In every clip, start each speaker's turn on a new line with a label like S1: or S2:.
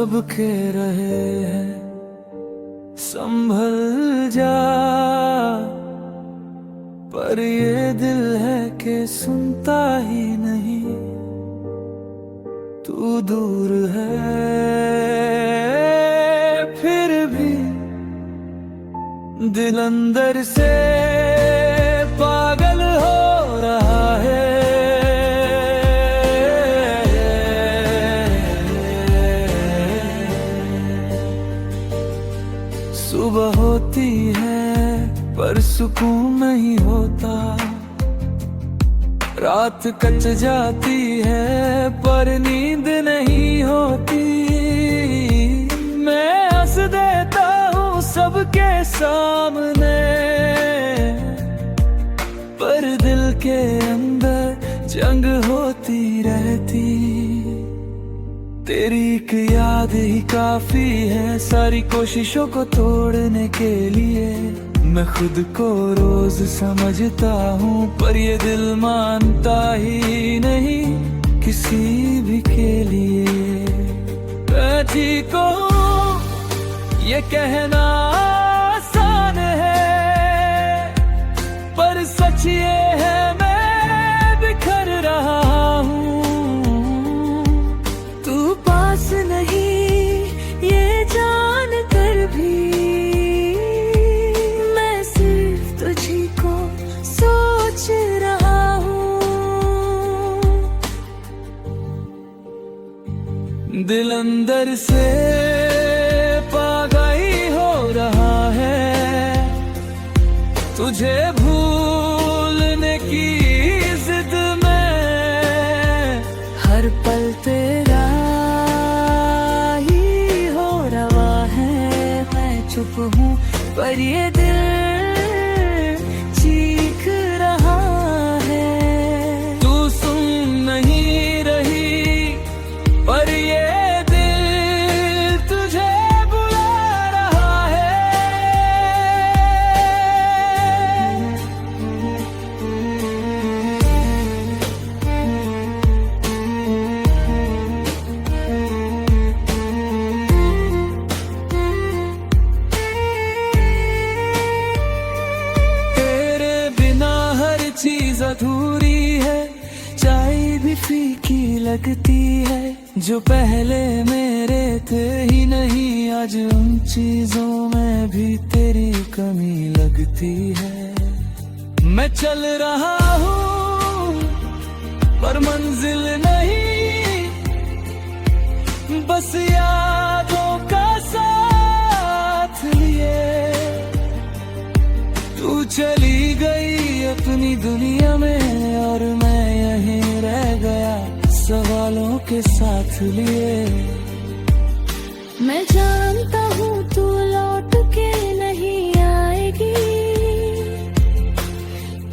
S1: सबके रहे हैं, संभल जा। पर ये दिल है कि सुनता ही नहीं, तू दूर है फिर भी दिल अंदर से पागल हो रहा है। सुबह होती है पर सुकून नहीं होता, रात कट जाती है पर नींद नहीं होती। मैं हंस देता हूँ सबके सामने, पर दिल के अंदर जंग होती रहती। तेरी एक याद ही काफी है सारी कोशिशों को तोड़ने के लिए। मैं खुद को रोज समझता हूँ पर ये दिल मानता ही नहीं किसी भी के लिए। मैं ठीक हूँ ये कहना आसान है, पर सच ये है मैं बिखर रहा हूँ। तू पास नहीं ये जान कर भी, मैं सिर्फ तुझी को सोच रहा हूँ। दिल अंदर से पागल हो रहा है, तुझे भूलने की जिद में। हर पल तेरा ही हो रहा है, मैं चुप हूँ पर ये दिल चीख रहा है। तू सुन नहीं रही पर ये दिल तुझे बुला रहा है। तेरे बिना हर चीज अधूरी है, चाय भी फीकी लगती है। जो पहले मेरे थे ही नहीं, आज उन चीजों में भी तेरी कमी लगती है। मैं चल रहा हूँ पर मंजिल नहीं, बस यादों का साथ लिए। तू चली गई अपनी दुनिया में और मैं यहीं रह गया सवालों के साथ लिए।
S2: मैं जानता हूँ तू लौट के नहीं आएगी,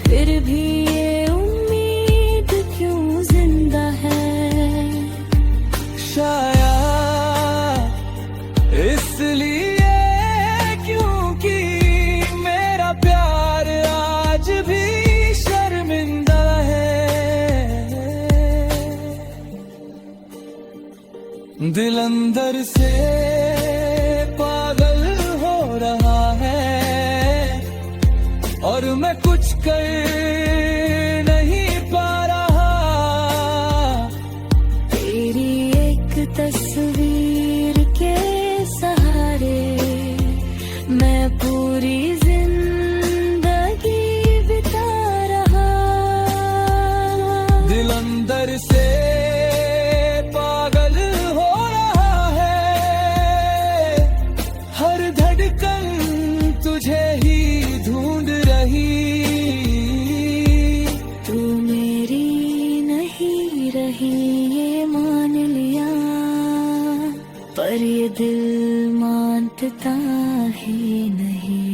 S2: फिर भी ये उम्मीद क्यों जिंदा है।
S1: शायद इसलिए क्योंकि मेरा प्यार आज भी शर्मिंदा है। दिल अंदर से पागल हो रहा है और मैं कुछ कर नहीं पा रहा।
S2: तेरी एक तस्वीर के सहारे मैं पूरी जिंदगी बिता रहा।
S1: दिल अंदर से पागल हो रहा है, हर धड़कन तुझे ही ढूंढ रही।
S2: तू मेरी नहीं रही ये मान लिया, पर ये दिल मानता ही नहीं।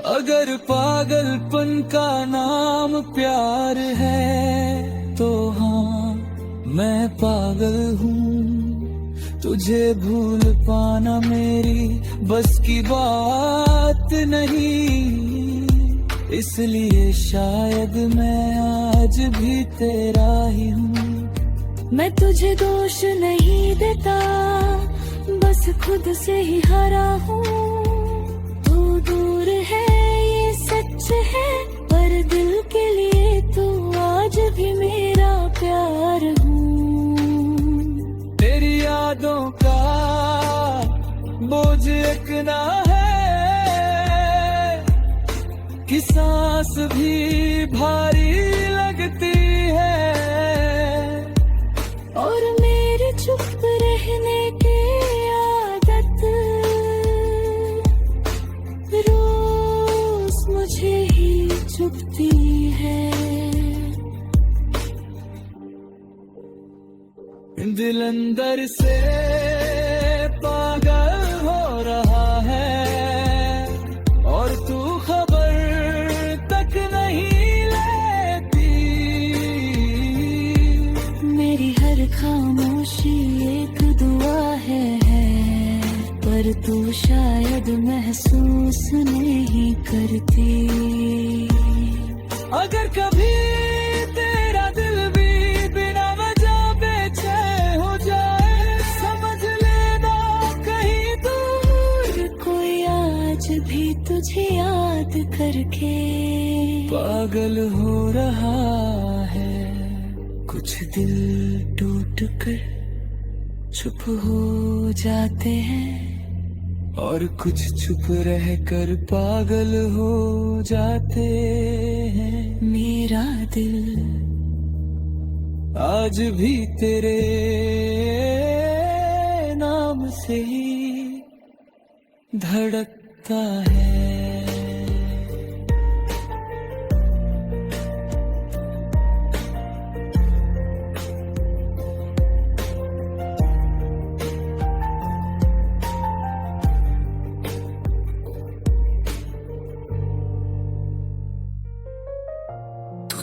S1: अगर पागलपन का नाम प्यार है तो हाँ मैं पागल हूँ। तुझे भूल पाना मेरी बस की बात नहीं, इसलिए शायद मैं आज भी तेरा ही हूँ।
S2: मैं तुझे दोष नहीं देता, बस खुद से ही हारा हूँ। तू दूर है ये सच है, पर दिल के लिए तू आज भी मेरा प्यार हूँ।
S1: तेरी यादों का बोझ इतना है कि सांस भी भारी लगती है।
S2: और मेरी चुप रहने की आदत रोज मुझे ही चुभती है।
S1: दिल अंदर से पागल हो रहा है और तू खबर तक नहीं लेती।
S2: मेरी हर खामोशी एक दुआ है, पर तू शायद महसूस नहीं करती।
S1: अगर कभी तेरा दिल भी बिना वजह बेचैन हो जाए, समझ लेना कहीं दूर
S2: कोई आज भी तुझे याद करके
S1: पागल हो रहा है। कुछ दिल टूट कर चुप हो जाते हैं और कुछ चुप रह कर पागल हो जाते हैं।
S2: मेरा दिल
S1: आज भी तेरे नाम से ही धड़कता है।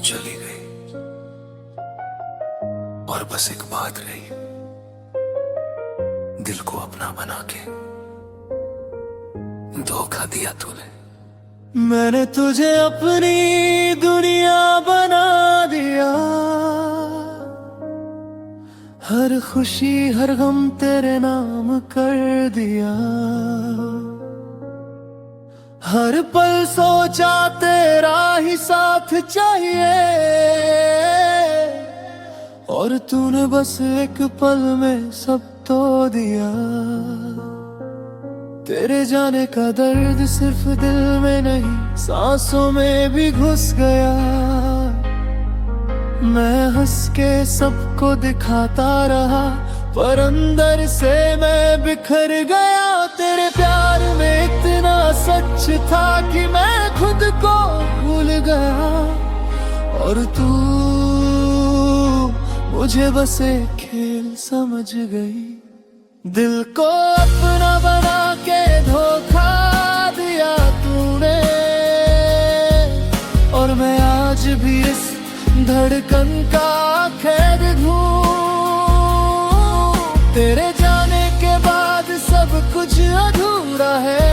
S3: चली गई और बस एक बात रही, दिल को अपना बना के धोखा दिया तूने।
S1: मैंने तुझे अपनी दुनिया बना दिया, हर खुशी हर गम तेरे नाम कर दिया। हर पल सोचा तेरा ही साथ चाहिए, और तूने बस एक पल में सब तो दिया। तेरे जाने का दर्द सिर्फ दिल में नहीं सांसों में भी घुस गया। मैं हंस के सबको दिखाता रहा, पर अंदर से मैं बिखर गया। तेरे प्यार में इतना सच था कि मैं खुद को भूल गया, और तू मुझे बस एक खेल समझ गई। दिल को अपना बना के धोखा दिया तूने, और मैं आज भी इस धड़कन का कैद हूँ। तेरे जाने के बाद सब कुछ अधूरा है,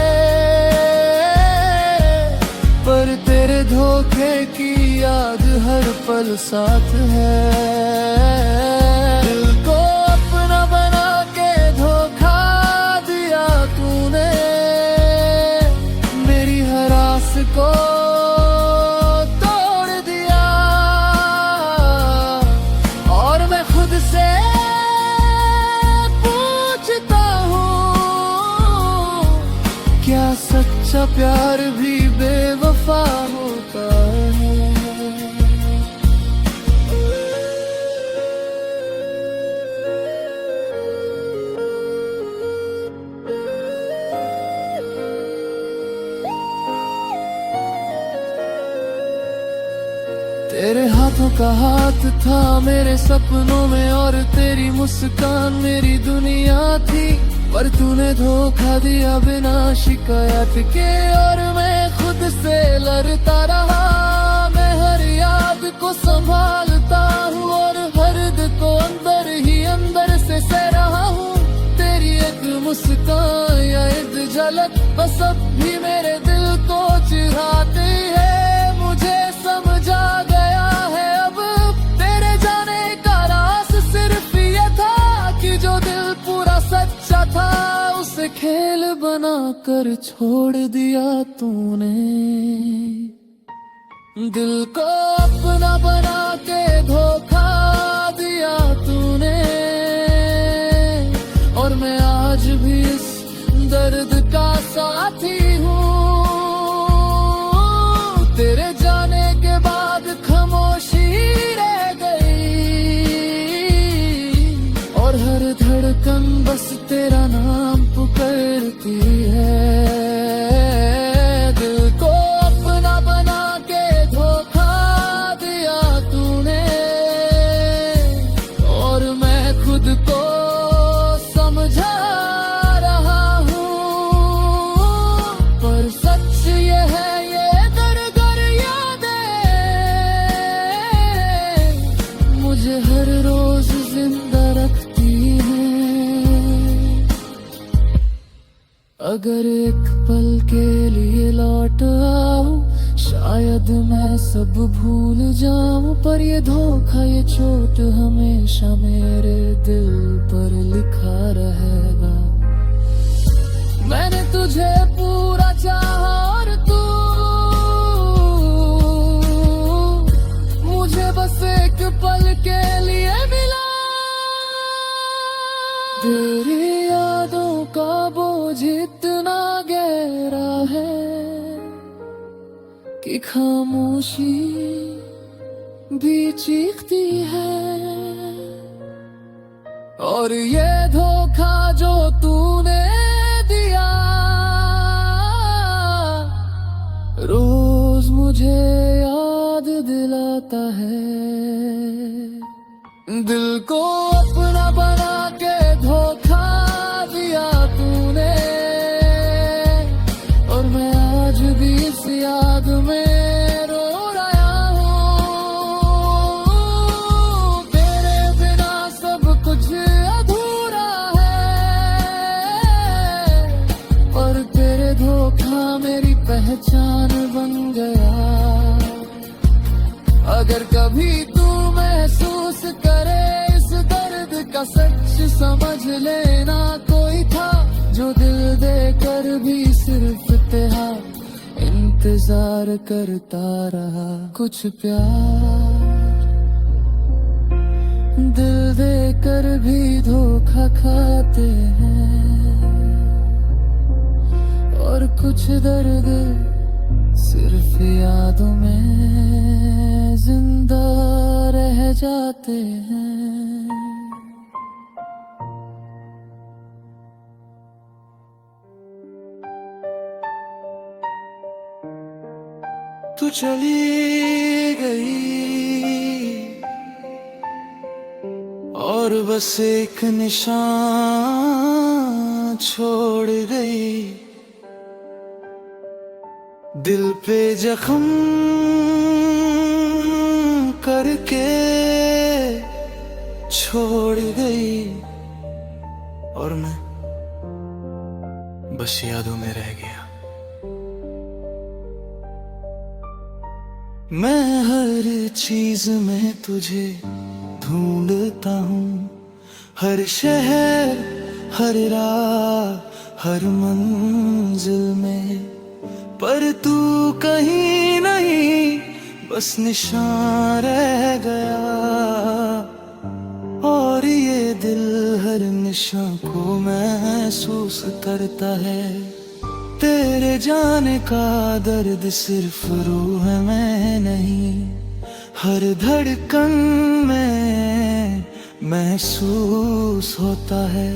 S1: पर तेरे धोखे की याद हर पल साथ है। दिल को अपना बना के धोखा दिया तूने, मेरी हर आस को तोड़ दिया। और मैं खुद से क्या सच्चा प्यार भी बेवफा होता है। तेरे हाथों का हाथ था मेरे सपनों में, और तेरी मुस्कान मेरी दुनिया थी। पर तूने धोखा दिया बिना शिकायत के, और मैं खुद से लड़ता रहा। मैं हर याद को संभालता हूँ, और हर दिल को अंदर ही अंदर से सह रहा हूँ। तेरी एक मुस्कान या एक झलक बस अब भी मेरे दिल को चिढ़ाती है। मुझे समझ आ गया है अब तेरे जाने का राज सिर्फ मुझे खेल बना कर छोड़ दिया तूने, दिल को अपना बना के धोखा दिया तूने। और मैं आज भी इस दर्द का साथी हूँ, तेरे जाने के बाद खामोशी रह गई, और हर धड़कन बस तेरा नाम पुकारती है। दिल को अपना बना के धोखा दिया तूने, और मैं खुद को समझा रहा हूँ, पर सच ये है ये दर यादें मुझे हर रोज जिंदा रखती हैं। अगर एक पल के लिए लौट आऊं, शायद मैं सब भूल जाऊं, पर ये धोखा ये चोट हमेशा मेरे दिल पर लिखा रहेगा। मैंने तुझे पूरा चाहा और तू मुझे बस एक पल के लिए मिला। तेरी यादों का बोझ इतना गहरा है कि खामोशी भी चीखती है, और ये धोखा जो तूने दिया रोज मुझे याद दिलाता है। दिल को अपना बना के धोखा दिया तूने, और मैं आज भी इस याद में रो रहा हूँ। तेरे बिना सब कुछ अधूरा है, पर तेरे धोखा मेरी पहचान बन गया। अगर कभी तू महसूस करे इस दर्द का सच, समझ लेना कोई था जो दिल देकर भी सिर्फ तेरा इंतजार करता रहा। कुछ प्यार दिल देकर भी धोखा खाते हैं, और कुछ दर्द सिर्फ यादों में जिंदा रह जाते हैं। तू चली गई और बस एक निशान छोड़ गई, दिल पे जख्म करके छोड़ गई, और मैं बस यादों में रह गया। मैं हर चीज में तुझे ढूंढता हूँ, हर शहर हर राह हर मंजिल में, पर तू कहीं नहीं बस निशान रह गया। और ये दिल हर निशान को महसूस करता है, तेरे जाने का दर्द सिर्फ रूह में नहीं, हर धड़कन में महसूस होता है।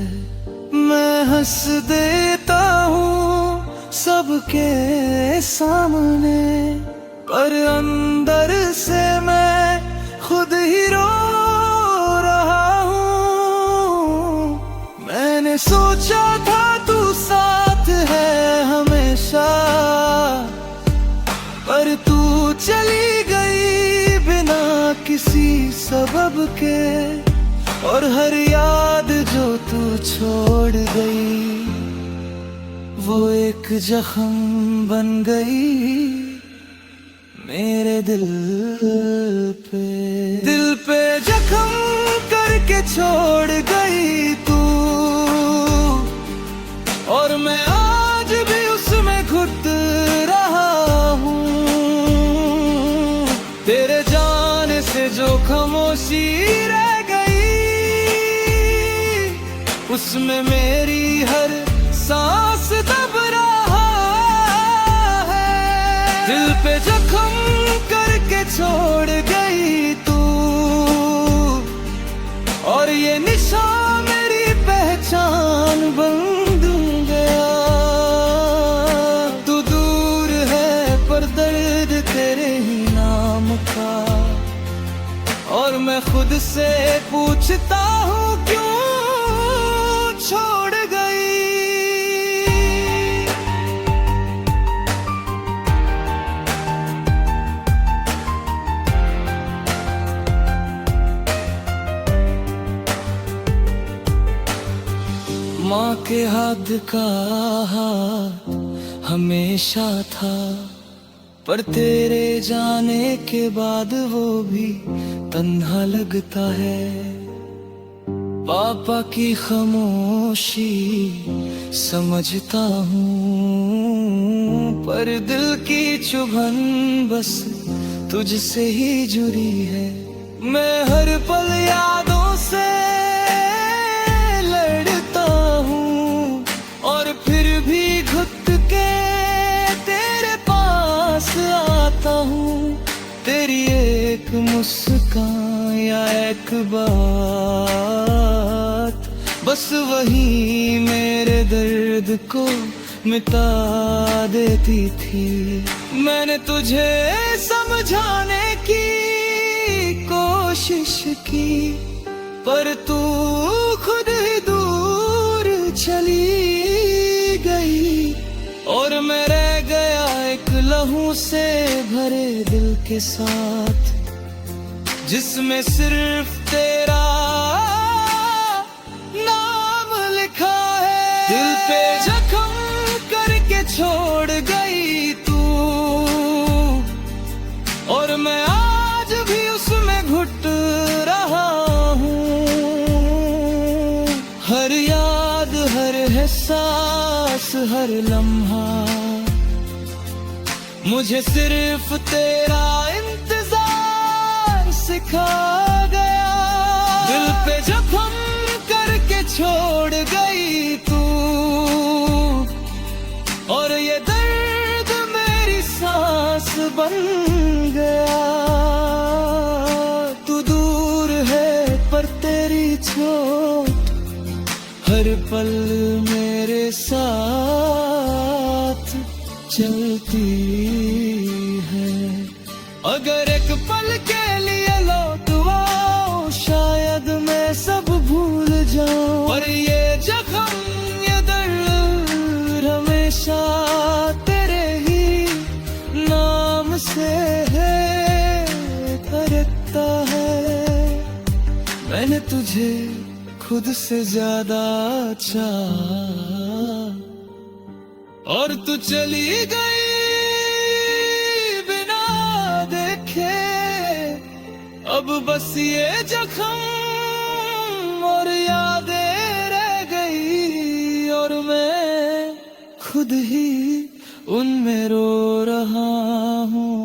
S1: मैं हंस देता हूँ सबके सामने, पर अंदर से मैं खुद ही रो रहा हूँ। मैंने सोचा था तू साथ है हमेशा, पर तू चली गई बिना किसी सबब के, और हर याद जो तू छोड़ गई वो एक जख्म बन गई मेरे दिल पे जख्म करके छोड़ गई तू, और जिसमें मेरी हर सांस दब रहा है। दिल पे जख्म करके छोड़ गई तू, और ये निशान मेरी पहचान बन गया। तू दूर है पर दर्द तेरे ही नाम का, और मैं खुद से पूछता हूँ क्यों छोड़ गई। माँ के हाथ का हाथ हमेशा था, पर तेरे जाने के बाद वो भी तन्हा लगता है। पापा की खामोशी समझता हूँ, पर दिल की चुभन बस तुझसे ही जुड़ी है। मैं हर पल यादों से लड़ता हूँ, और फिर भी घुट के तेरे पास आता हूँ। तेरी एक मुस्कान या एक बात, बस वही मेरे दर्द को मिटा देती थी। मैंने तुझे समझाने की कोशिश की, पर तू खुद ही दूर चली गई, और मैं रह गया एक लहू से भरे दिल के साथ, जिसमें सिर्फ तेरा नाम लिखा है। दिल पे जख्म करके छोड़ गई तू, और मैं आज भी उसमें घुट रहा हूँ। हर याद, हर एहसास, हर लम्हा मुझे सिर्फ तेरा इंतजार सिखा गया। दिल पे जख्म करके छोड़ गई तू, और ये दर्द मेरी सांस बन गया। तू दूर है पर तेरी चोट हर पल मेरे साथ चलती है। अगर एक पल के लिए लौट आओ, शायद मैं सब भूल जाऊं, पर ये जख्म, ये दर्द हमेशा तेरे ही नाम से है, धड़कता है। मैंने तुझे खुद से ज्यादा चाहा, और तू चली गई बिना देखे। अब बस ये जख्म और यादें रह गई, और मैं खुद ही उनमें रो रहा हूँ।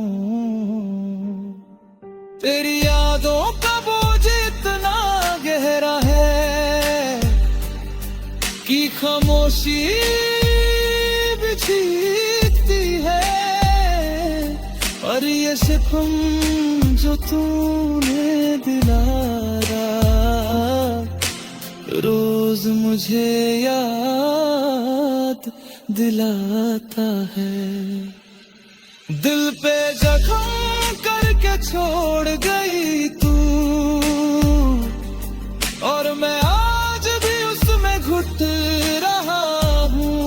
S1: तेरी यादों का बोझ इतना गहरा है कि खामोशी चीखती है, और ये सितम जो तूने दिलाया रोज मुझे याद दिलाता है। दिल पे जख्म करके छोड़ गई तू, और मैं आज भी उसमें घुट रहा हूँ।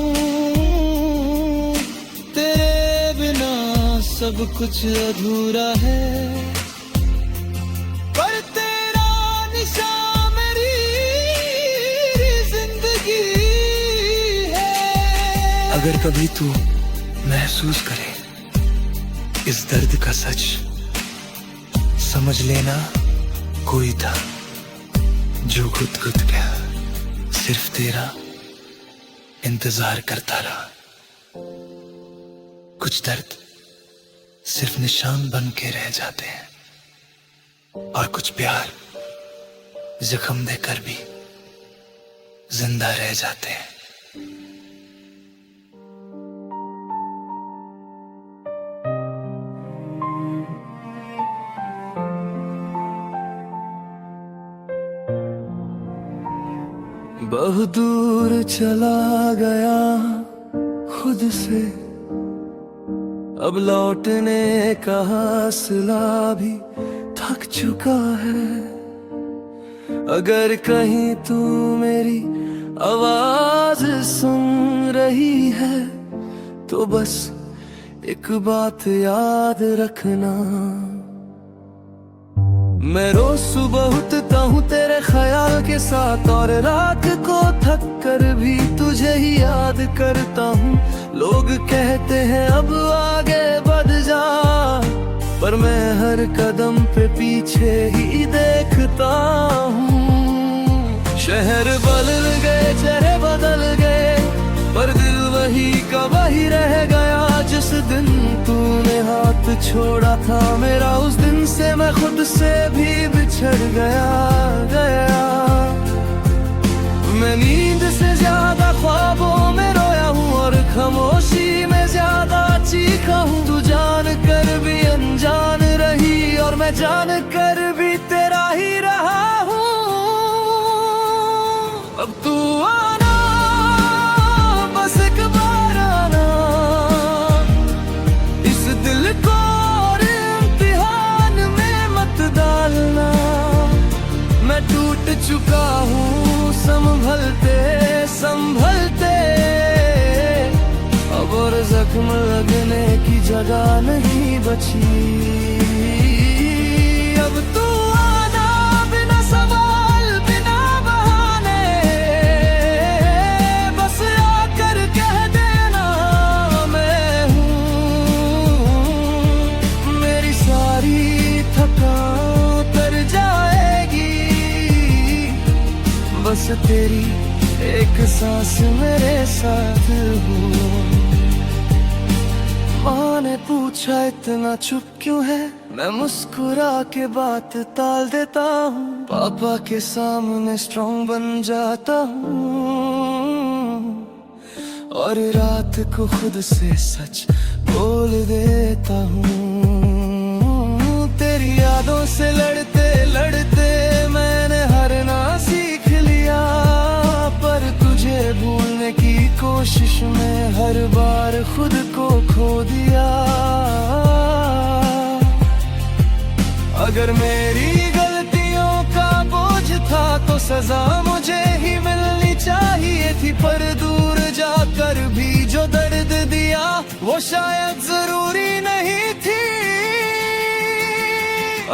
S1: सब कुछ अधूरा है, पर तेरा निशान मेरी जिंदगी है।
S3: अगर कभी तू महसूस करे इस दर्द का सच, समझ लेना कोई था जो खुद गया, सिर्फ तेरा इंतजार करता रहा। कुछ दर्द सिर्फ निशान बन के रह जाते हैं, और कुछ प्यार जख्म देकर भी जिंदा रह जाते हैं।
S1: बहुत दूर चला गया खुद से, अब लौटने का हौसला भी थक चुका है। अगर कहीं तू मेरी आवाज सुन रही है तो बस एक बात याद रखना, मैं रोज सुबह उठता हूँ तेरे ख्याल के साथ, और रात को थक कर भी तुझे ही याद करता हूँ। लोग कहते हैं अब आगे बढ़ जा, पर मैं हर कदम पे पीछे ही देखता हूँ। शहर बदल गए, चेहरे बदल गए, पर दिल वही का वही रह गया। जिस दिन तूने हाथ छोड़ा था मेरा, उस दिन से मैं खुद से भी बिछड़ गया। मैं नींद से ज्यादा ख्वाबों में रोया हूँ, और खामोशी में ज्यादा चीखा हूँ। तू जान कर भी अनजान रही, और मैं जान कर भी तेरा ही रहा हूँ। अब तू आना, बस एक बार आना, इस दिल को और इम्तिहान में मत डालना। मैं टूट चुका हूँ संभलते संभलते, अब और जख्म लगने की जगह नहीं बची। अब तू आना, बिना सवाल बिना बहाने, बस आकर कह देना मैं हूँ। मेरी सारी थकान तर जाएगी, बस तेरी एक सांस मेरे साथ हो। माँ ने पूछा इतना चुप क्यों है, मैं मुस्कुरा के बात टाल देता हूँ। पापा के सामने स्ट्रॉन्ग बन जाता हूँ, और रात को खुद से सच बोल देता हूँ। तेरी यादों से लड़ते लड़ते मैंने हारना सीख लिया, पर तुझे भूलने की कोशिश में हर बार खुद को खो दिया। अगर मेरी गलतियों का बोझ था तो सजा मुझे ही मिलनी चाहिए थी, पर दूर जाकर भी जो दर्द दिया वो शायद जरूरी नहीं थी।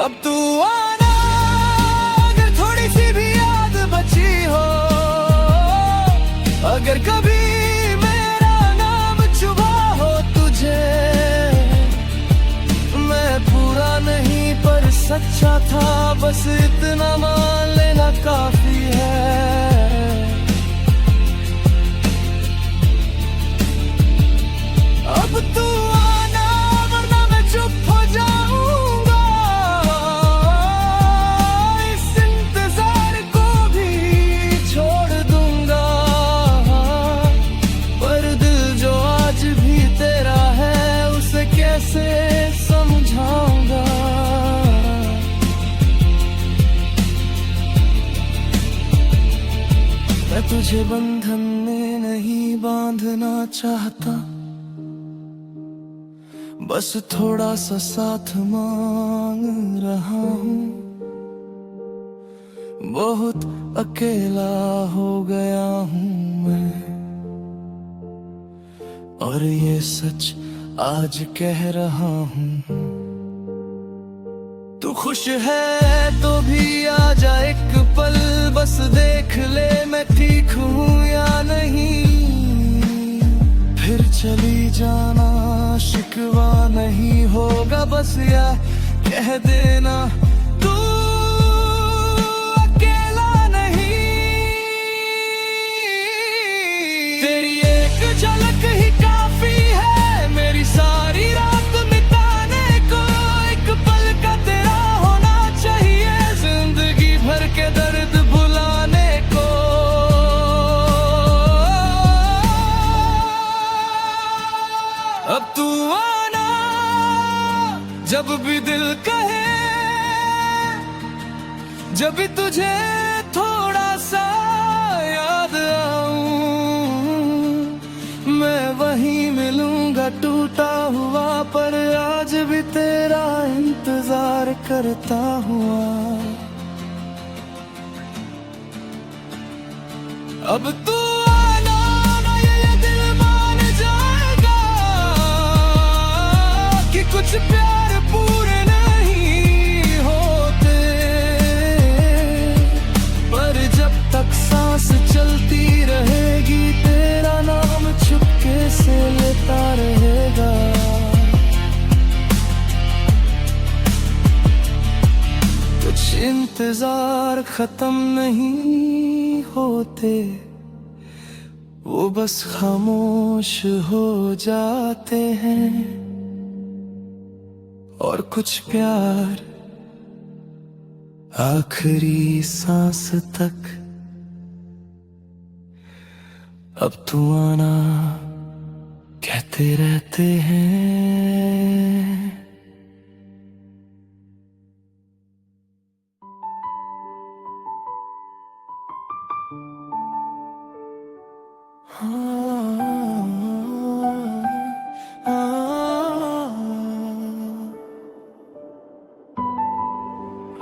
S1: अब तू आना, अगर थोड़ी सी भी याद बची हो, अगर कभी मेरा नाम चुभा हो तुझे, मैं पूरा नहीं पर सच्चा था, बस इतना मान लेना काफी है। अब तू आना, वरना मैं चुप हो जाऊंगा। इस इंतजार को भी छोड़ दूंगा, पर दिल जो आज भी तेरा है उसे कैसे समझाऊंगा। मैं तुझे बंधन में नहीं बांधना चाहता, बस थोड़ा सा साथ मांग रहा हूँ। बहुत अकेला हो गया हूँ मैं, और ये सच आज कह रहा हूँ। तू खुश है तो भी आ जा एक पल, बस देख ले मैं ठीक हूँ या नहीं। फिर चली जाना, शिकवा नहीं होगा, बस या कह देना तू अकेला नहीं। तेरी एक झलक ही काफी है मेरी सारी रात मिटाने को। एक पल का तेरा होना चाहिए जिंदगी भर के दर्द भुलाने को। जब भी दिल कहे, जब भी तुझे थोड़ा सा याद आऊं, मैं वहीं मिलूंगा टूटा हुआ, पर आज भी तेरा इंतजार करता हुआ। अब तू आना ना, ये दिल मान जाएगा कि कुछ प्यार पूरे नहीं होते, पर जब तक सांस चलती रहेगी तेरा नाम चुपके से लेता रहेगा। कुछ इंतजार खत्म नहीं होते, वो बस खामोश हो जाते हैं, और कुछ प्यार आखिरी सांस तक। अब तू आना कहते रहते हैं।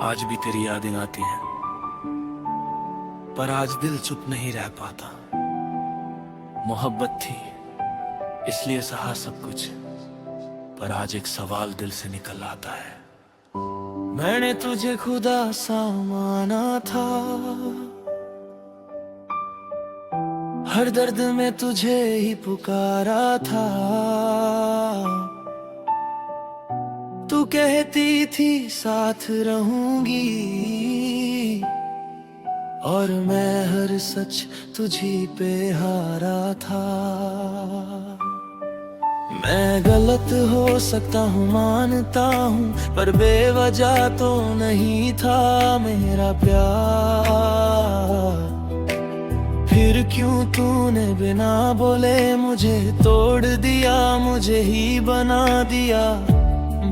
S1: आज भी तेरी यादें आती हैं, पर आज दिल चुप नहीं रह पाता। मोहब्बत थी इसलिए सहा सब कुछ, पर आज एक सवाल दिल से निकल आता है। मैंने तुझे खुदा सा माना था, हर दर्द में तुझे ही पुकारा था। तू कहती थी साथ रहूंगी, और मैं हर सच तुझी पे हारा था। मैं गलत हो सकता हूँ मानता हूँ, पर बेवजह तो नहीं था मेरा प्यार। फिर क्यों तूने बिना बोले मुझे तोड़ दिया, मुझे ही बना दिया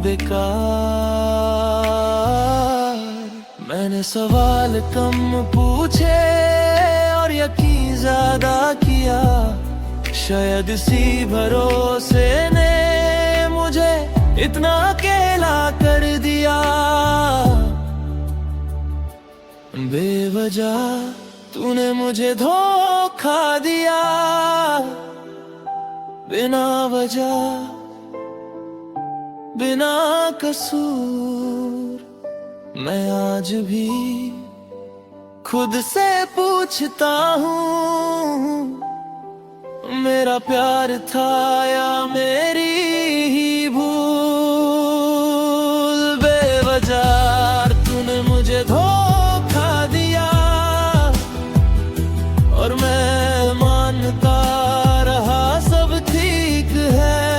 S1: बेकार। मैंने सवाल कम पूछे और यकीन ज्यादा किया, शायद इसी भरोसे ने मुझे इतना अकेला कर दिया। बेवजह तूने मुझे धोखा दिया, बिना वजह बिना कसूर। मैं आज भी खुद से पूछता हूँ, मेरा प्यार था या मेरी ही भूल। बेवजह तूने मुझे धोखा दिया, और मैं मानता रहा सब ठीक है।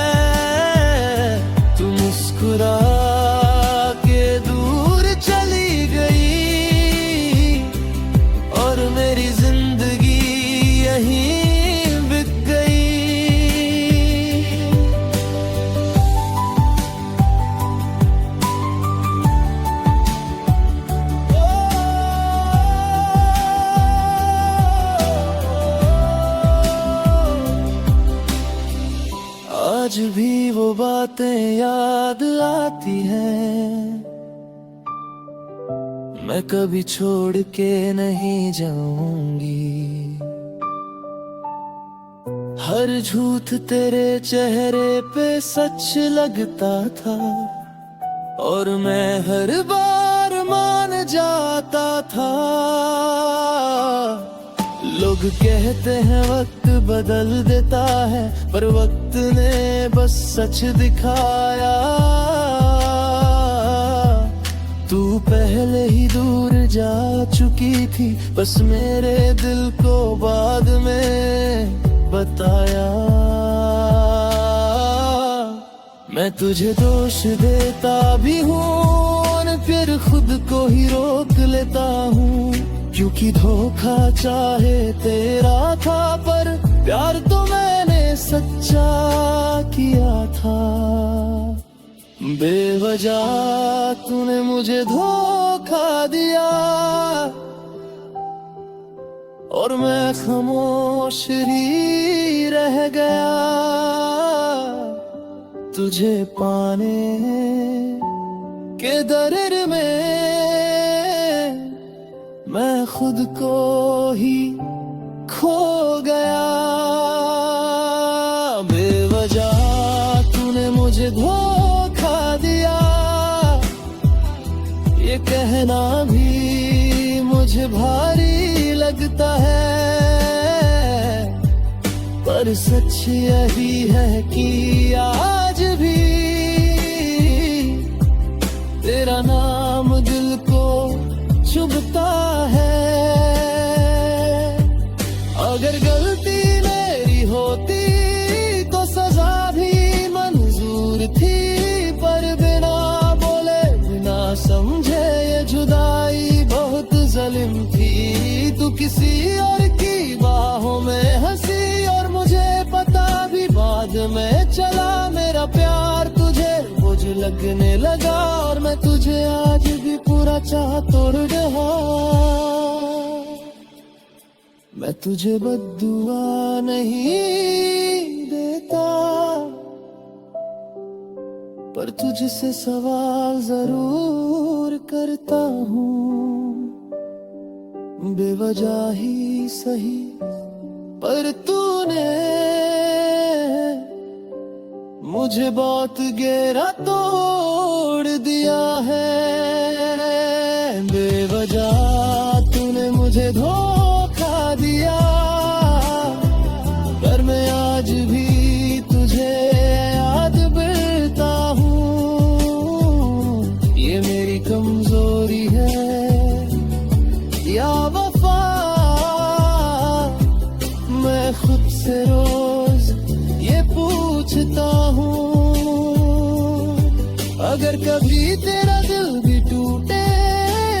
S1: तू मुस्कुरा के दूर चली गई, और मेरी जिंदगी यहीं बिक गई। आज भी वो बातें याद आती हैं, मैं कभी छोड़ के नहीं जाऊंगी। हर झूठ तेरे चेहरे पे सच लगता था, और मैं हर बार मान जाता था। लोग कहते हैं वक्त बदल देता है, पर वक्त ने बस सच दिखाया। तू पहले ही दूर जा चुकी थी, बस मेरे दिल को बाद में बताया। मैं तुझे दोष देता भी हूँ, फिर खुद को ही रोक लेता हूँ, क्योंकि धोखा चाहे तेरा था, पर प्यार तो मैंने सच्चा किया था। बेवजह तूने मुझे धोखा दिया और मैं खामोश ही रह गया। तुझे पाने के दर्द में मैं खुद को ही खो गया। बेवजह तूने मुझे धोखा दिया, ये कहना भी मुझे भारी लगता है, पर सच यही है कि आज भी तेरा नाम दिल को चुभता है। अगर गलती मेरी होती तो सजा भी मंजूर थी, पर बिना बोले बिना समझे ये जुदाई बहुत जालिम थी। तू किसी और की बाहों में हंसी और मुझे पता भी बाद में चला, मेरा प्यार तुझे बोझ लगने लगा और मैं तुझे आज भी पूरा चाह तोड़ रहा। मैं तुझे बद्दुआ नहीं देता, पर तुझसे सवाल जरूर करता हूँ। बेवजह ही सही पर तूने मुझे बहुत गहरा तोड़ दिया है। बेवजह तूने मुझे धोखा दिया, पर मैं आज भी तुझे याद करता हूँ। ये मेरी कमजोरी है या वफा, मैं खुद से रोज ये पूछता हूँ। अगर कभी तेरा दिल भी टूटे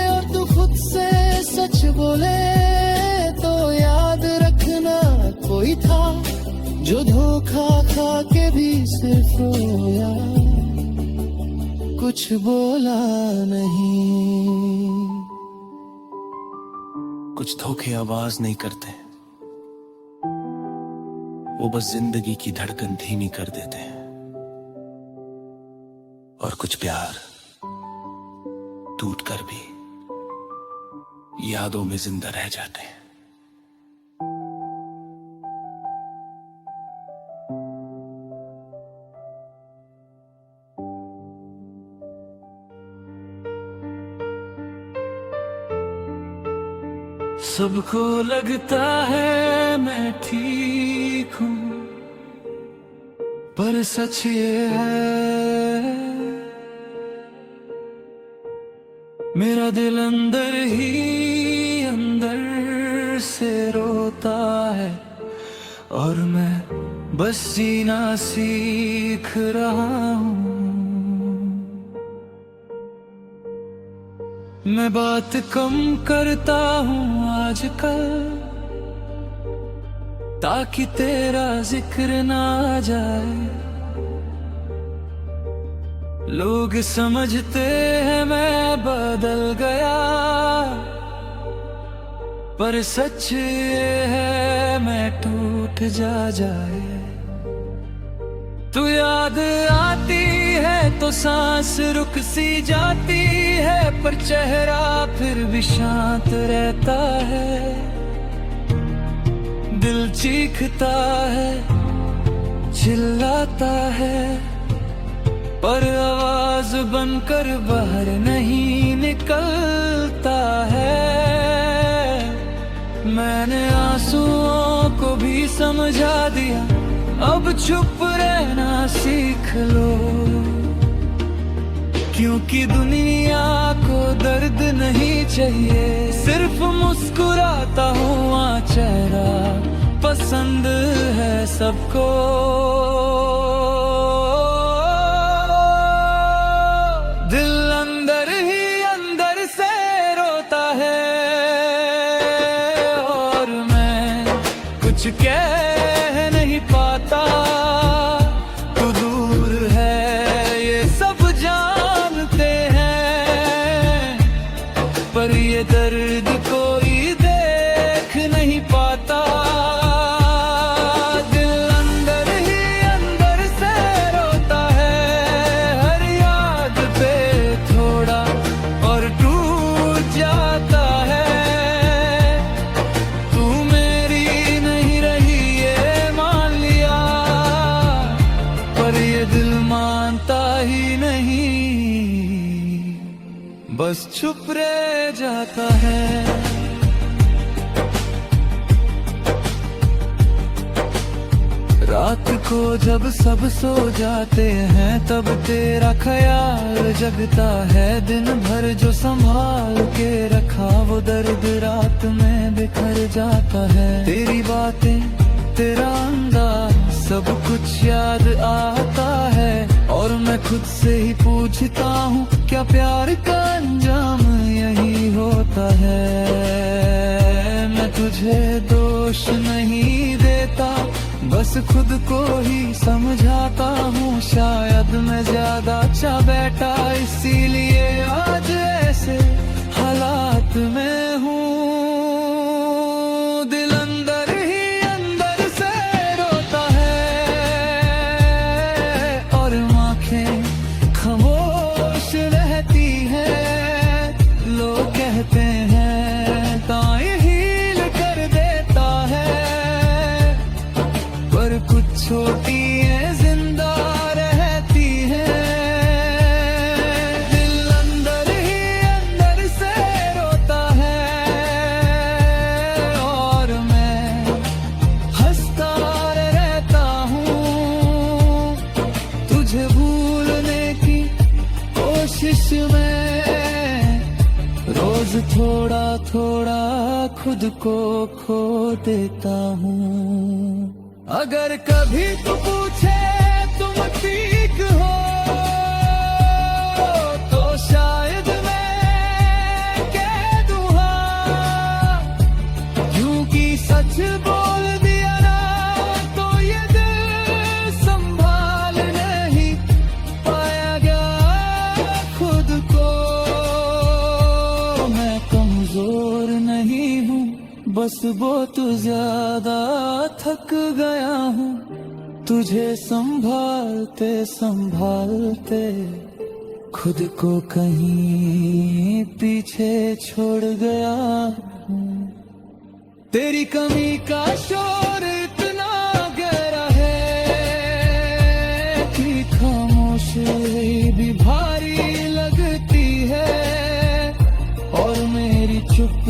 S1: और तू खुद से सच बोले, तो याद रखना कोई था जो धोखा खा के भी सिर्फ रोया, कुछ बोला नहीं।
S3: कुछ धोखे आवाज नहीं करते, वो बस जिंदगी की धड़कन धीमी कर देते हैं। और कुछ प्यार टूटकर भी यादों में जिंदा रह जाते हैं।
S1: सबको लगता है मैं ठीक हूँ, पर सच ये है मेरा दिल अंदर ही अंदर से रोता है, और मैं बस जीना सीख रहा हूँ। मैं बात कम करता हूँ आजकल, ताकि तेरा जिक्र ना आ जाए। लोग समझते हैं मैं बदल गया, पर सच ये है मैं टूट जाए। तू याद आती है तो सांस रुक सी जाती है, पर चेहरा फिर भी शांत रहता है। दिल चीखता है, चिल्लाता है, पर आवाज बनकर बाहर नहीं निकलता है। मैंने आंसुओं को भी समझा दिया, अब चुप रहना सीख लो, क्योंकि दुनिया को दर्द नहीं चाहिए, सिर्फ मुस्कुराता हुआ चेहरा पसंद है सबको। दिल अंदर ही अंदर से रोता है, और मैं कुछ कह नहीं पाता। तू दूर है ये सब बस चुप रह जाता है। रात को जब सब सो जाते हैं तब तेरा ख्याल जगता है। दिन भर जो संभाल के रखा वो दर्द रात में बिखर जाता है। तेरी बातें, तेरा अंदाज, सब कुछ याद आता है। और मैं खुद से ही पूछता हूँ क्या प्यार का अंजाम यही होता है। मैं तुझे दोष नहीं देता, बस खुद को ही समझाता हूँ। शायद मैं ज्यादा अच्छा बैठा इसीलिए आज ऐसे हालात में हूँ। दिल अंदर ही अंदर से रोता है और आँखें खामोश रहती हैं। लोग कहते हैं ताए हील कर देता है, पर कुछ छोटी है जिंदा रहती है। दिल अंदर ही अंदर से रोता है और मैं हंसता रहता हूँ। तुझे भूलने की कोशिश में रोज थोड़ा थोड़ा खुद को खो देता हूँ। अगर कभी तू पूछे तुम ठीक हो तो शायद मैं कह दूँ हाँ, क्योंकि सच बोल दिया ना तो ये दिल संभाल नहीं पाया गया खुद को। मैं कमजोर नहीं हूँ, बस बहुत ज्यादा थक गया हूँ। तुझे संभालते संभालते खुद को कहीं पीछे छोड़ गया हूँ। तेरी कमी का शोर इतना गहरा है कि खामोशी भी भारी लगती है। और मेरी चुप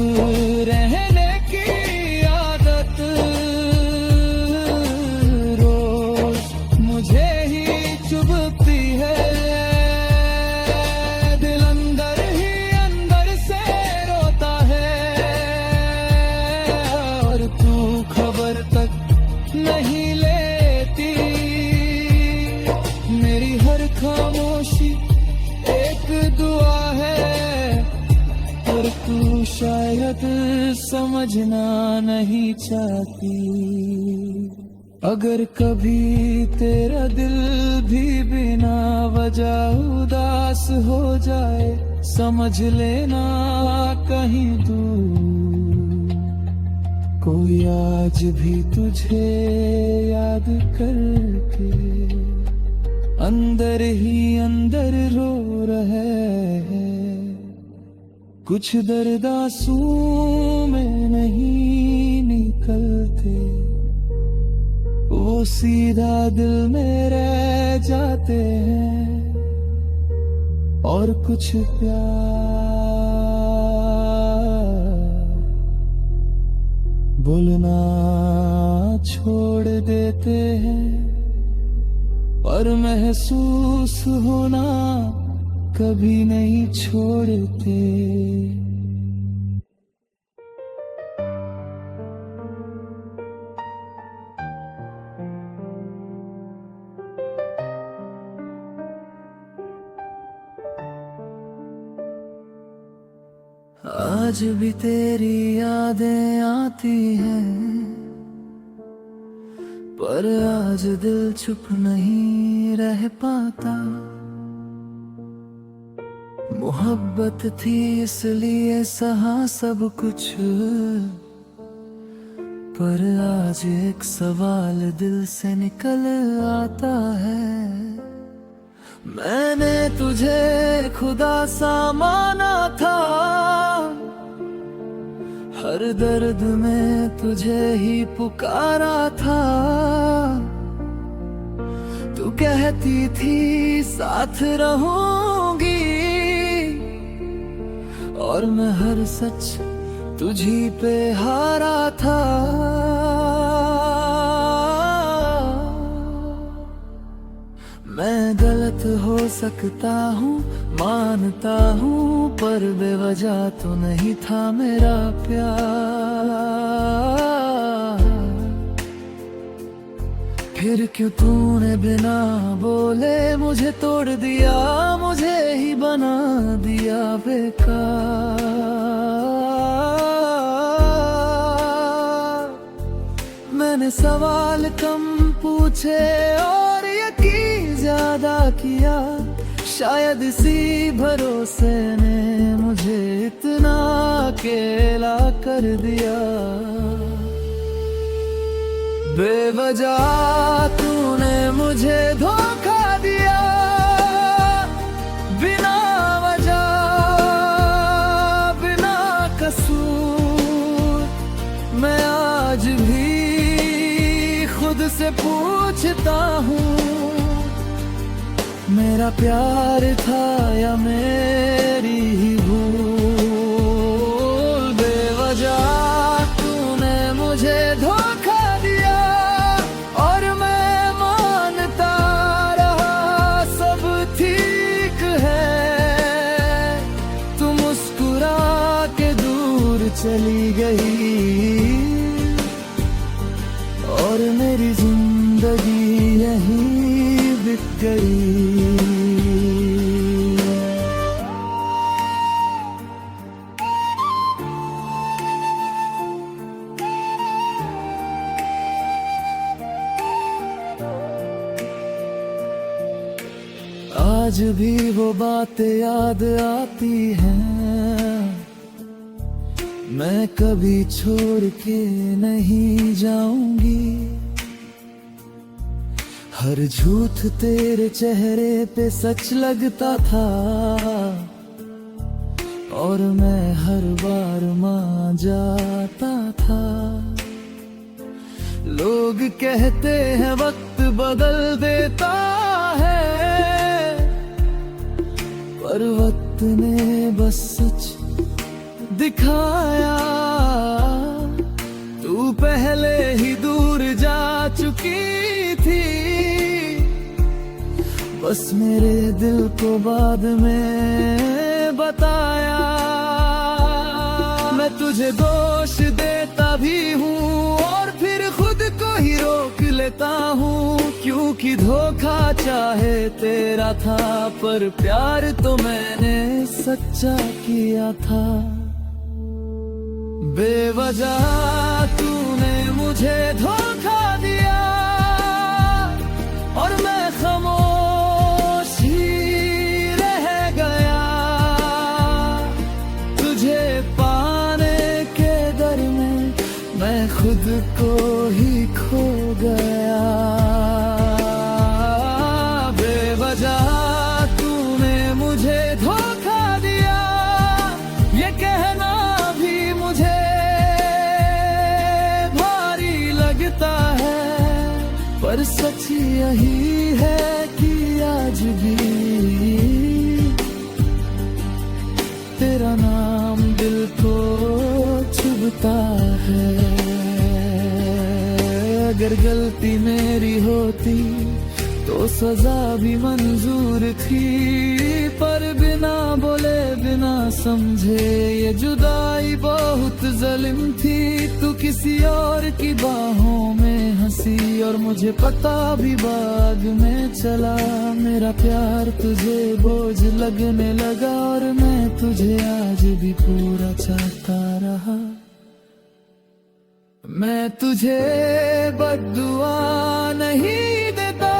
S1: रहने की आदत रोज मुझे ही चुभती है। दिल अंदर ही अंदर से रोता है और तू खबर तक नहीं लेती। मेरी हर खामोशी एक दुआ है, पर तू शायद समझना नहीं चाहती। अगर कभी तेरा दिल भी बिना वजह उदास हो जाए, समझ लेना कहीं दूर कोई आज भी तुझे याद करके अंदर ही अंदर रो रहे हैं। कुछ दर्द आंसू में नहीं निकलते, वो सीधा दिल में रह जाते हैं। और कुछ प्यार बोलना छोड़ देते हैं, पर महसूस होना कभी नहीं छोड़ते। आज भी तेरी यादें आती हैं, पर आज दिल चुप नहीं रह पाता। मोहब्बत थी इसलिए सहा सब कुछ, पर आज एक सवाल दिल से निकल आता है। मैंने तुझे खुदा सा माना था, हर दर्द में तुझे ही पुकारा था। तू कहती थी साथ रहूंगी, और मैं हर सच तुझी पे हारा था। मैं गलत हो सकता हूँ मानता हूँ, पर बेवजह तो नहीं था मेरा प्यार। फिर क्यों तूने बिना बोले मुझे तोड़ दिया, मुझे ही बना दिया बेकार। मैंने सवाल कम पूछे और यकीन ज्यादा किया, शायद इसी भरोसे ने मुझे इतना अकेला कर दिया। बेवजह तूने मुझे धोखा दिया, बिना वजह बिना कसूर। मैं आज भी खुद से पूछता हूँ, मेरा प्यार था या मेरी ही भूल। बेवजह तूने मुझे धोखा दिया और मैं मानता रहा सब ठीक है। तू मुस्कुरा के दूर चली गई और मेरी जिंदगी यहीं बिक गई। आज भी वो बातें याद आती हैं, मैं कभी छोड़ के नहीं जाऊंगी। हर झूठ तेरे चेहरे पे सच लगता था और मैं हर बार मान जाता था। लोग कहते हैं वक्त बदल देता है, पर वक्त ने बस सच दिखाया। तू पहले ही दूर जा चुकी थी, बस मेरे दिल को बाद में बताया। मैं तुझे दोष देता भी हूँ और फिर खुद को ही रोक लेता हूँ, क्योंकि धोखा चाहे तेरा था, पर प्यार तो मैंने सच्चा किया था। बेवजह तूने मुझे धोखा दिया और मैं खामोश ही रह गया। तुझे पाने के डर में मैं खुद को ही खो गया। बेवजह तूने मुझे धोखा दिया, ये कहना भी मुझे भारी लगता है, पर सच यही है कि आज भी तेरा नाम दिल को चुभता है। अगर गलती मेरी होती तो सजा भी मंजूर थी, पर बिना बोले बिना समझे ये जुदाई बहुत जालिम थी। तू किसी और की बाहों में हंसी और मुझे पता भी बाद में चला। मेरा प्यार तुझे बोझ लगने लगा और मैं तुझे आज भी पूरा चाहता रहा। मैं तुझे बद्दुआ नहीं देता,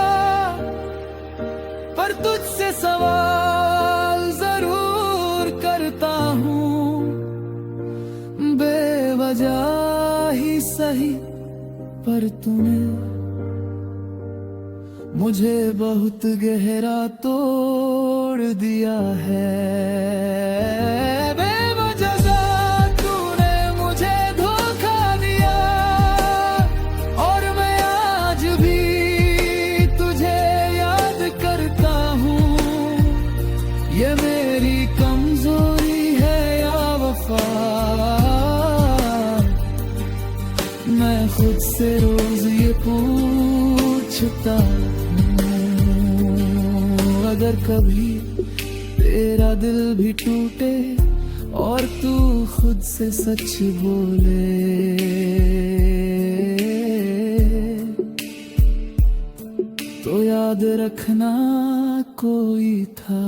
S1: पर तुझसे सवाल जरूर करता हूँ। बेवजह ही सही, पर तूने मुझे बहुत गहरा तोड़ दिया है। ये मेरी कमजोरी है या सोचता हूँ अगर कभी तेरा दिल भी टूटे और तू खुद से सच बोले, तो याद रखना कोई था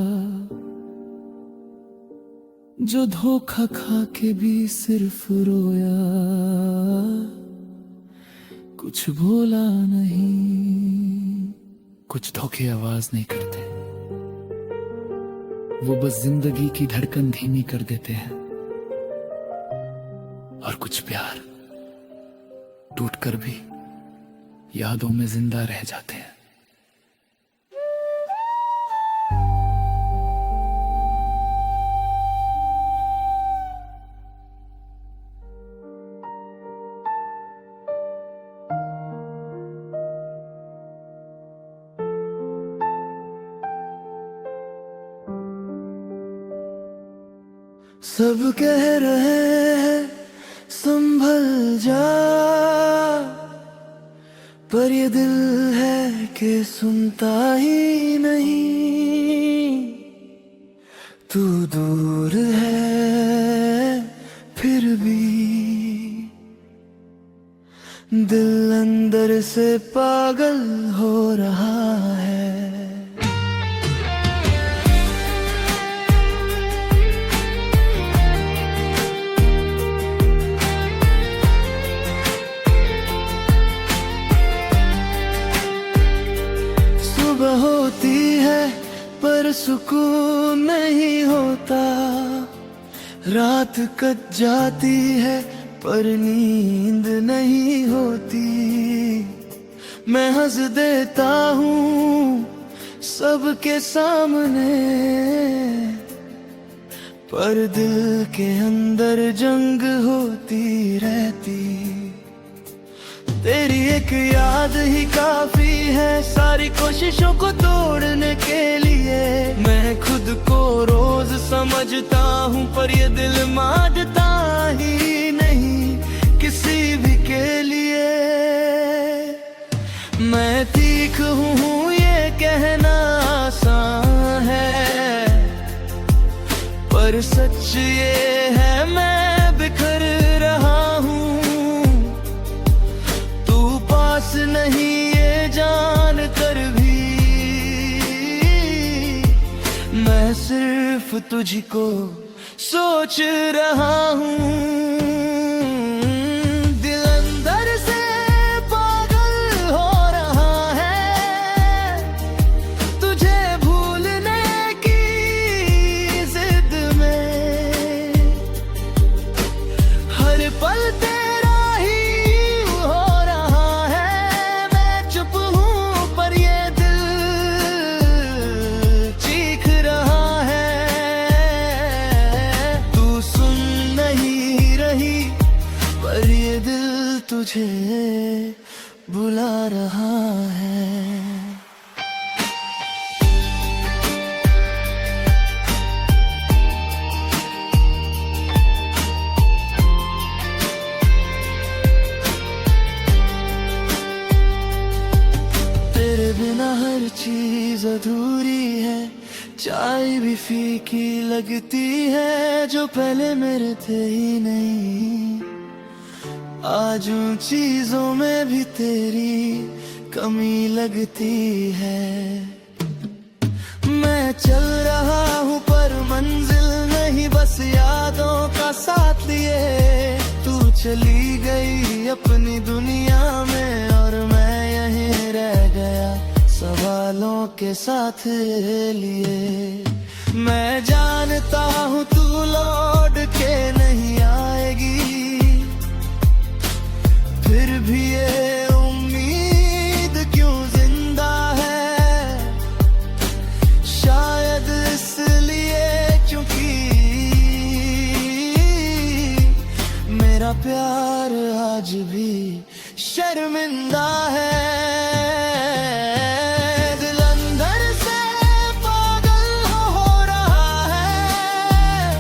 S1: जो धोखा खा के भी सिर्फ रोया, कुछ बोला नहीं। कुछ धोखे आवाज नहीं करते, वो बस जिंदगी की धड़कन धीमी कर देते हैं। और कुछ प्यार टूटकर भी यादों में जिंदा रह जाते हैं। सब कह रहे हैं संभल जा, पर ये दिल है कि सुनता ही नहीं। तू दूर है फिर भी दिल अंदर से पागल हो रहा है। सुबह होती है पर सुकून नहीं होता, रात कट जाती है पर नींद नहीं होती। मैं हंस देता हूँ सबके सामने, पर दिल के अंदर जंग होती रहती। तेरी एक याद ही काफी है सारी कोशिशों को तोड़ने के लिए। मैं खुद को रोज समझता हूँ पर ये दिल मानता ही नहीं किसी भी के लिए। मैं तीख हूँ ये कहना आसान है, पर सच ये है मैं बिखर रहा हूँ। नहीं ये जान कर भी मैं सिर्फ तुझको सोच रहा हूँ। दिल अंदर से पागल हो रहा है तुझे भूलने की जिद में। हर पल तेरा ही तुझे बुला रहा है। तेरे बिना हर चीज अधूरी है, चाय भी फीकी लगती है जो पहले मेरे थे ही नहीं। आज उन चीजों में भी तेरी कमी लगती है। मैं चल रहा हूँ पर मंजिल नहीं बस यादों का साथ लिए। तू चली गई अपनी दुनिया में और मैं यहीं रह गया सवालों के साथ लिए। मैं जानता हूँ तू लौट के नहीं आएगी, फिर भी ये उम्मीद क्यों जिंदा है। शायद इसलिए क्योंकि मेरा प्यार आज भी शर्मिंदा है। दिल अंदर से पागल हो रहा है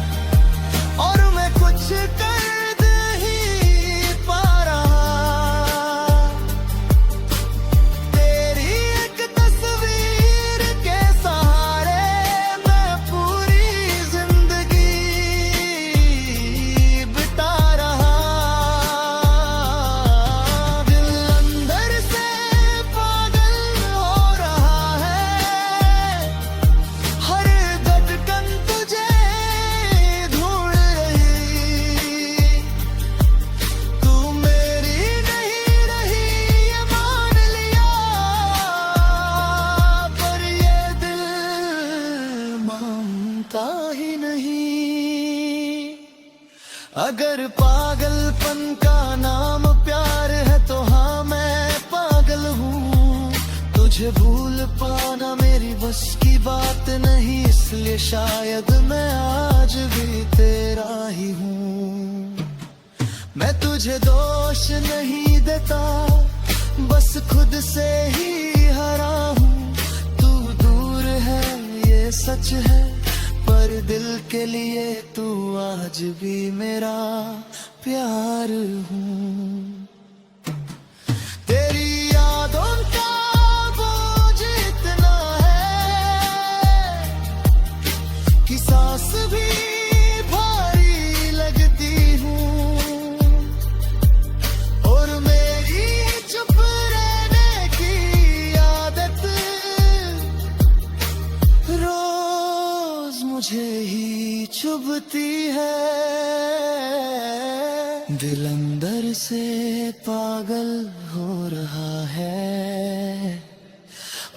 S3: अगर पागलपन का नाम प्यार है तो हाँ मैं पागल हूँ। तुझे भूल पाना मेरी बस की बात नहीं, इसलिए शायद मैं आज भी तेरा ही हूँ। मैं तुझे दोष नहीं देता, बस खुद से ही हरा हूँ। तू दूर है ये सच है, पर दिल के लिए तू आज भी मेरा प्यार हूँ। तेरी यादों का बोझ इतना है कि सांस भी भारी लगती हूँ, और मेरी चुप रहने की आदत रोज मुझे ही चुभती है। दिल अंदर से पागल हो रहा है,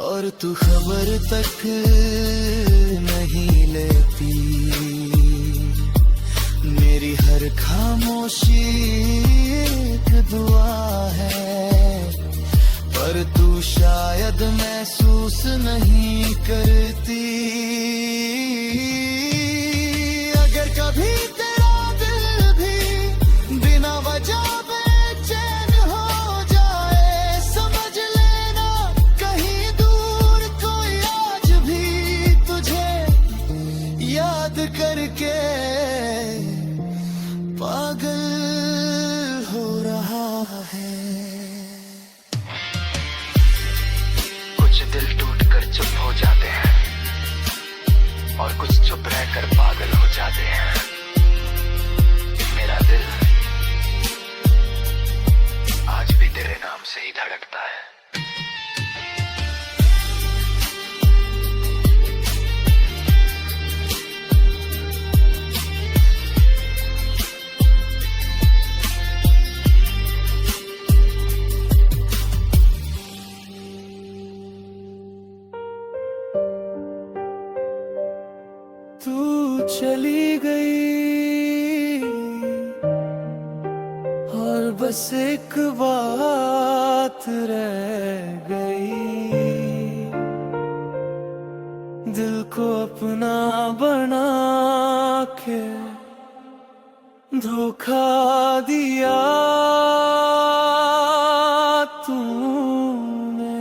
S3: और तू खबर तक नहीं लेती। मेरी हर खामोशी एक दुआ है, पर तू शायद महसूस नहीं करती। अगर कभी तेरा दिल भी बिना वजह बेचैन हो जाए, समझ लेना कहीं दूर कोई आज भी तुझे याद करके पागल हो रहा है।
S4: कुछ दिल टूट कर चुप हो जाते हैं, और कुछ चुप रहकर पागल हो जाते हैं। मेरा दिल आज भी तेरे नाम से ही धड़कता है।
S1: तू चली गई और बस एक बात रह गई, दिल को अपना बना के धोखा दिया तूने।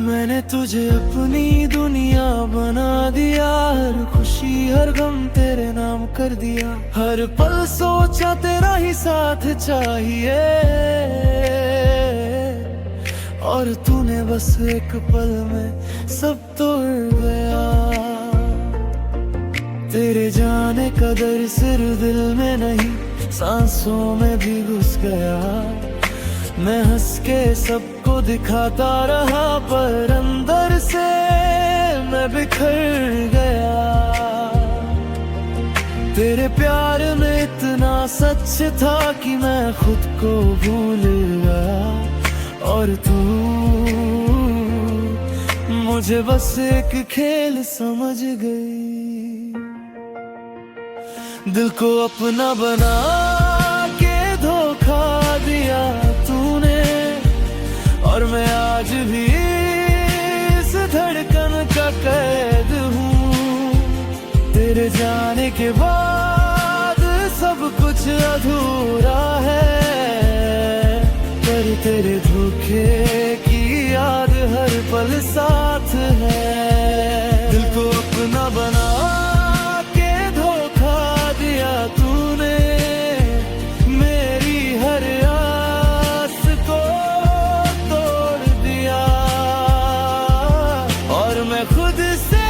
S1: मैंने तुझे अपनी दुनिया बना दिया, हर खुशी हर गम तेरे नाम कर दिया। हर पल सोचा तेरा ही साथ चाहिए, और तूने बस एक पल में सब तोड़ गया। तेरे जाने का दर्द सिर्फ दिल में नहीं, सांसों में भी घुस गया। मैं हंस के सबको दिखाता रहा, पर अंदर से मैं बिखर गया। तेरे प्यार में इतना सच था कि मैं खुद को भूल गया, और तू मुझे बस एक खेल समझ गई। दिल को अपना बना के धोखा दिया तूने, और मैं आज भी इस धड़कन का कैद हूँ। तेरे जाने के बाद सब कुछ अधूरा है, पर तेरे धोखे की याद हर पल साथ है। दिल को अपना बना के धोखा दिया तूने, मेरी हर आस को तोड़ दिया। और मैं खुद से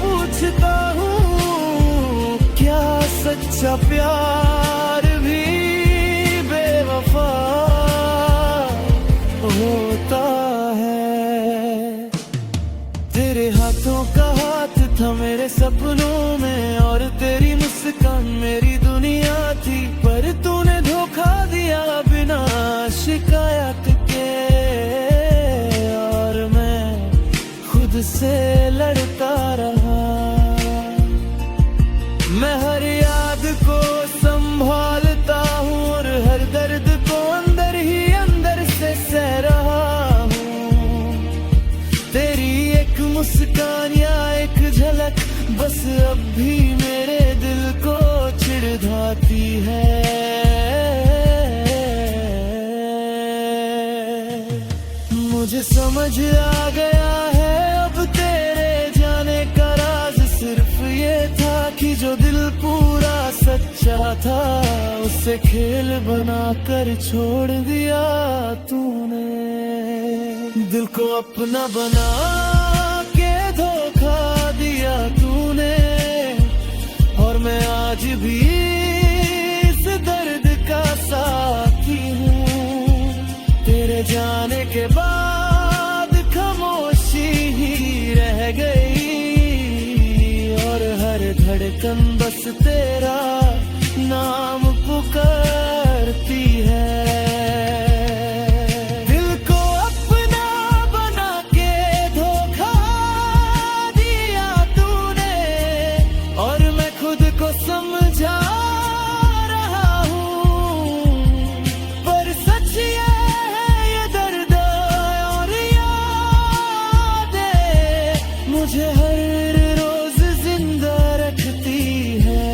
S1: पूछता हूँ, क्या सच्चा प्यार भी बेवफा होता है? तेरे हाथों का हाथ था मेरे सपनों में, और तेरी मुस्कान मेरी दुनिया थी, पर तू खुद से लड़ता रहा। मैं हर याद को संभालता हूँ और हर दर्द को अंदर ही अंदर से सह रहा हूँ। तेरी एक मुस्कान या एक झलक बस अब भी मेरे दिल को चिढ़ाती है। मुझे समझ आ गया है अब तेरे जाने का राज सिर्फ ये था कि जो दिल पूरा सच्चा था उसे खेल बनाकर छोड़ दिया तूने। दिल को अपना बना के धोखा दिया तूने और मैं आज भी इस दर्द का साथी हूँ। तेरे जाने के बाद खामोशी ही रह गई और हर धड़कन बस तेरा नाम पुकारती है। दिल को अपना बना के धोखा दिया तूने और मैं खुद को समझा रहा हूँ। पर सच ये है ये दर्द और यादें मुझे हर रोज जिंदा रखती है।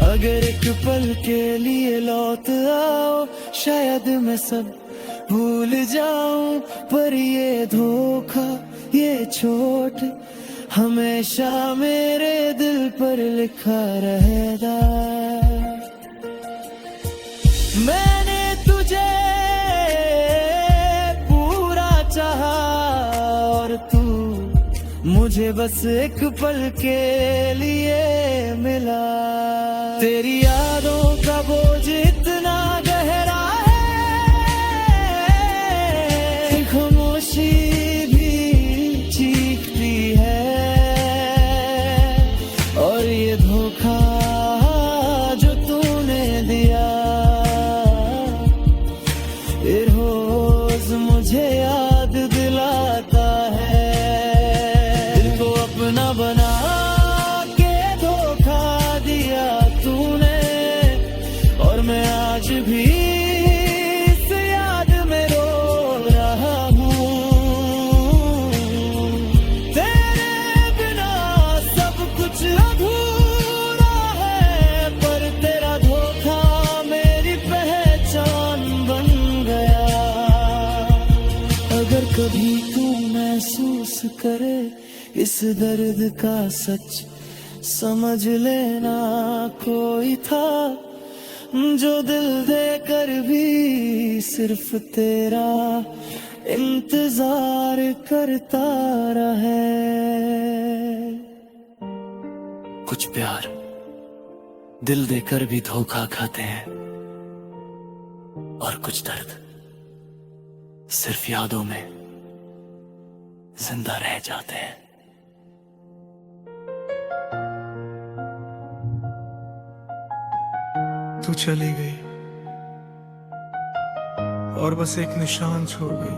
S1: अगर एक पल के लिए लौट आओ शायद मैं सब भूल जाऊं, पर ये धोखा ये चोट हमेशा मेरे दिल पर लिखा रहेगा। मैंने तुझे पूरा चाहा और तू मुझे बस एक पल के लिए मिला। तेरी यादों का बोझ इतना गहरा है, खामोशी भी चीखती है और ये धोखा जो तूने दिया ये रोज मुझे याद दिलाता है। दिल को अपना बना के धोखा दिया तूने और मैं आज भी इस याद में रो रहा हूँ। तेरे बिना सब कुछ अधूरा है, पर तेरा धोखा मेरी पहचान बन गया। अगर कभी तू महसूस करे इस दर्द का सच समझ लेना कोई था जो दिल देकर भी सिर्फ तेरा इंतजार करता रहे। कुछ प्यार दिल देकर भी धोखा खाते हैं और कुछ दर्द सिर्फ यादों में जिंदा रह जाते हैं।
S5: तू चली गई और बस एक निशान छोड़ गई,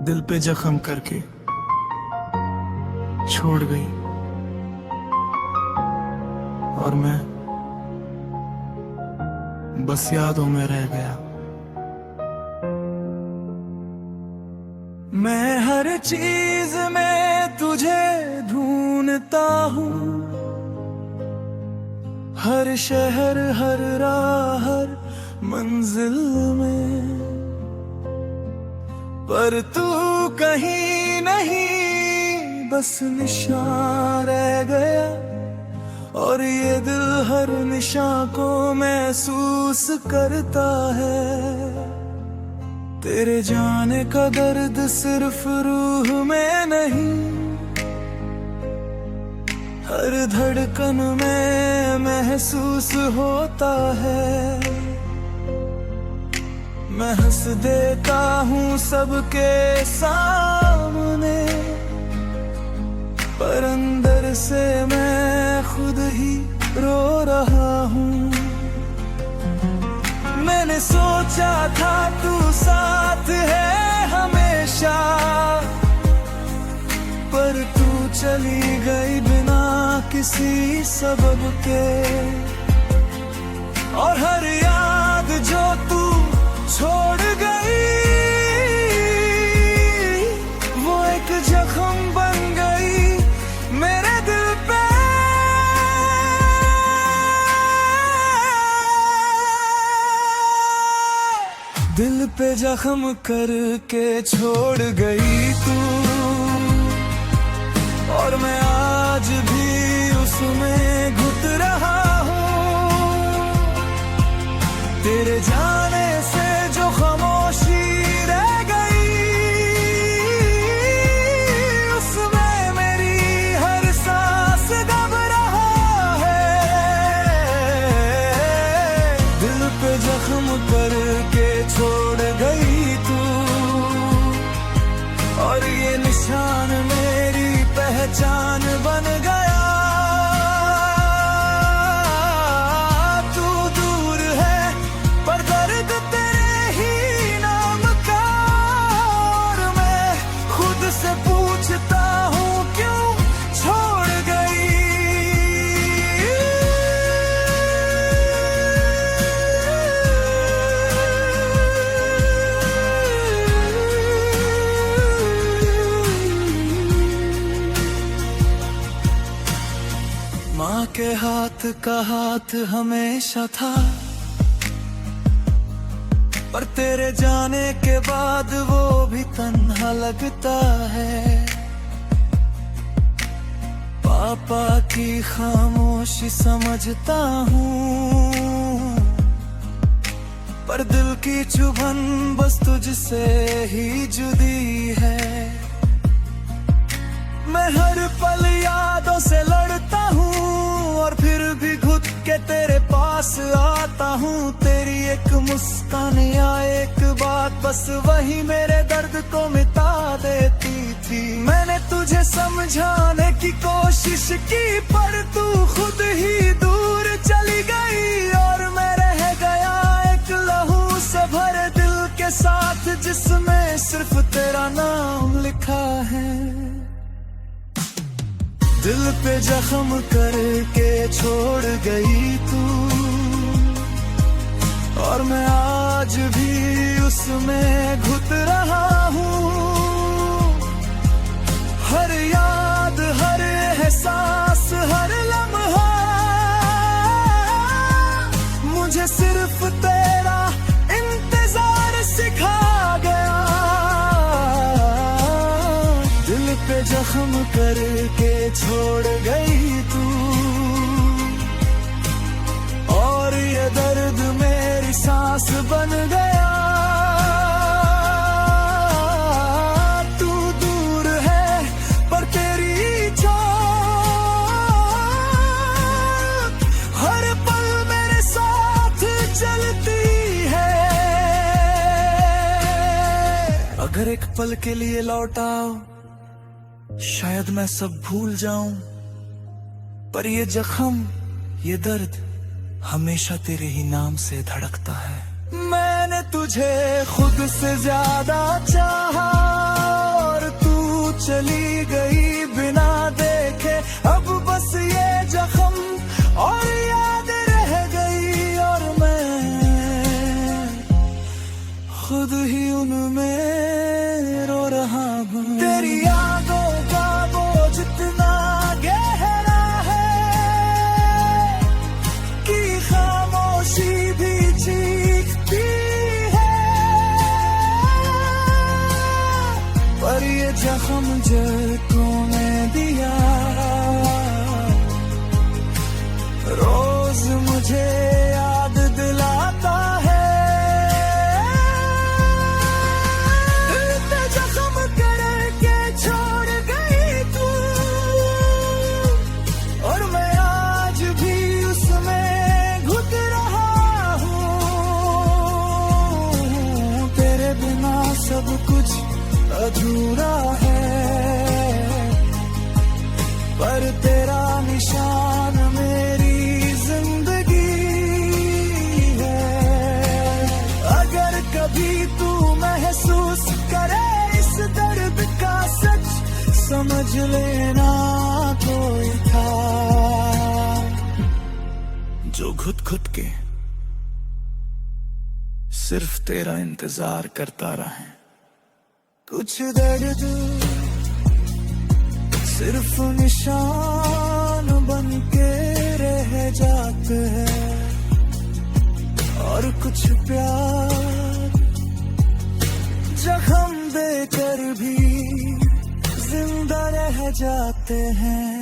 S5: दिल पे जख्म करके छोड़ गई और मैं बस यादों में रह गया। मैं हर चीज में तुझे ढूंढता हूँ, हर शहर हर राह हर मंजिल में, पर तू कहीं नहीं बस निशान रह गया और ये दिल हर निशान को महसूस करता है। तेरे जाने का दर्द सिर्फ रूह में नहीं हर धड़कन में महसूस होता है। मैं हंस देता हूँ सबके सामने, पर अंदर से मैं खुद ही रो रहा हूँ। मैंने सोचा था तू साथ है हमेशा, चली गई बिना किसी सबब के, और हर याद जो तू छोड़ गई वो एक जख्म बन गई मेरे दिल पे। दिल पे जख्म करके छोड़ गई तू, और मैं आज भी उसमें घुट रहा हूँ। तेरे जाने से जो खामोशी रह गई उसमें मेरी हर सांस दब रहा है। दिल पे जख्म करके छोड़ गई तू, और ये निशान मेरी पहचान बन गया। तू दूर है पर दर्द तेरे ही नाम का, और मैं खुद से पूछता हूँ क्यों छोड़ गई। माँ के हाथ का हाथ हमेशा था, पर तेरे जाने के बाद वो भी तन्हा लगता है। पापा की खामोशी समझता हूँ, पर दिल की चुभन बस तुझसे ही जुदी है। मैं हर पल यादों से लड़ता हूँ, और फिर भी घुट के तेरे पास आता हूँ। तेरी एक मुस्कान या एक बात बस वही मेरे दर्द को मिटा देती थी। मैंने तुझे समझाने की कोशिश की, पर तू खुद ही दूर चली गई, और मैं रह गया एक लहू से भरे दिल के साथ जिसमें सिर्फ तेरा नाम लिखा है। दिल पे जख्म करके छोड़ गई तू, और मैं आज भी उसमें घुट रहा हूँ। हर याद हर एहसास हर लम्हा मुझे सिर्फ तेरा इंतजार सिखा गया। दिल पे जख्म करके छोड़ गई तू, और ये दर्द मेरी सांस बन गया। तू दूर है पर तेरी छाप हर पल मेरे साथ चलती है। अगर एक पल के लिए लौट आओ, शायद मैं सब भूल जाऊं, पर ये जख्म ये दर्द हमेशा तेरे ही नाम से धड़कता है। मैंने तुझे खुद से ज्यादा चाहा, और तू चली गई बिना देखे। अब बस ये जख्म और याद रह गई, और मैं खुद ही उनमें रो रहा हूँ। तेरी यादों का बोझ इतना गहरा है कि खामोशी भी चीखती है। पर ये जख्म जड़ को मैं दिया, रोज मुझे याद दिलाता है। जख्म करके छोड़ गई तू, और मैं आज भी उसमें घुट रहा हूँ। तेरे बिना सब कुछ अधूरा है, पर तेरा निशान मेरी जिंदगी है। अगर कभी तू महसूस करे इस दर्द का सच, समझ लेना खुद के सिर्फ तेरा इंतजार करता रहे। कुछ दर्द सिर्फ निशान बन के रह जाते हैं और कुछ प्यार जख्म देकर भी जिंदा रह जाते हैं।